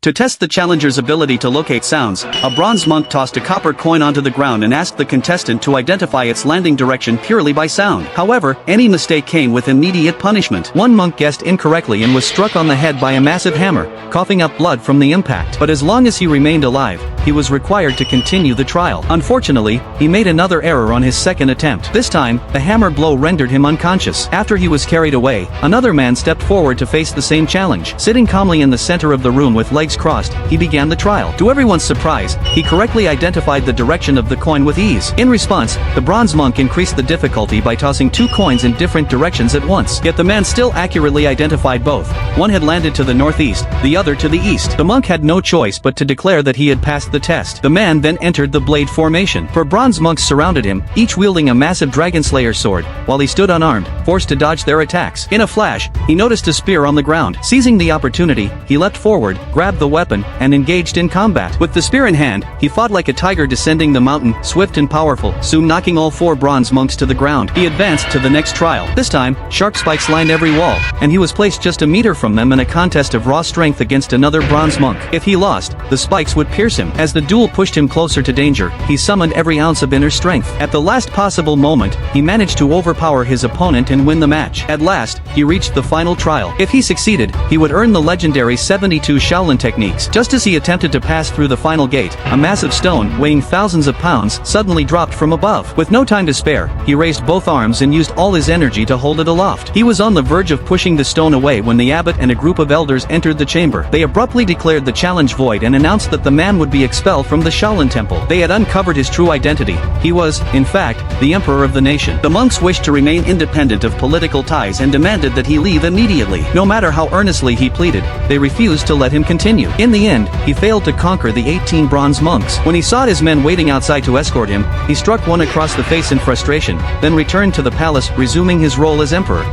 To test the challenger's ability to locate sounds, a bronze monk tossed a copper coin onto the ground and asked the contestant to identify its landing direction purely by sound. However, any mistake came with immediate punishment. One monk guessed incorrectly and was struck on the head by a massive hammer, coughing up blood from the impact. But as long as he remained alive, he was required to continue the trial. Unfortunately, he made another error on his second attempt. This time, the hammer blow rendered him unconscious. After he was carried away, another man stepped forward to face the same challenge. Sitting calmly in the center of the room with legs crossed, he began the trial. To everyone's surprise, he correctly identified the direction of the coin with ease. In response, the bronze monk increased the difficulty by tossing two coins in different directions at once. Yet the man still accurately identified both. One had landed to the northeast, the other to the east. The monk had no choice but to declare that he had passed the test. The man then entered the blade formation. Four bronze monks surrounded him, each wielding a massive dragon slayer sword, while he stood unarmed, forced to dodge their attacks. In a flash, he noticed a spear on the ground. Seizing the opportunity, he leapt forward, grabbed the weapon, and engaged in combat. With the spear in hand, he fought like a tiger descending the mountain, swift and powerful, soon knocking all four bronze monks to the ground. He advanced to the next trial. This time, sharp spikes lined every wall, and he was placed just a meter from them in a contest of raw strength against another bronze monk. If he lost, the spikes would pierce him. As the duel pushed him closer to danger, he summoned every ounce of inner strength. At the last possible moment, he managed to overpower his opponent and win the match. At last, he reached the final trial. If he succeeded, he would earn the legendary 72 Shaolin techniques. Just as he attempted to pass through the final gate, a massive stone, weighing thousands of pounds, suddenly dropped from above. With no time to spare, he raised both arms and used all his energy to hold it aloft. He was on the verge of pushing the stone away when the abbot and a group of elders entered the chamber. They abruptly declared the challenge void and announced that the man would be expelled from the Shaolin temple. They had uncovered his true identity. He was, in fact, the emperor of the nation. The monks wished to remain independent of political ties and demanded that he leave immediately. No matter how earnestly he pleaded, they refused to let him continue. In the end, he failed to conquer the 18 bronze monks. When he saw his men waiting outside to escort him, he struck one across the face in frustration, then returned to the palace, resuming his role as emperor.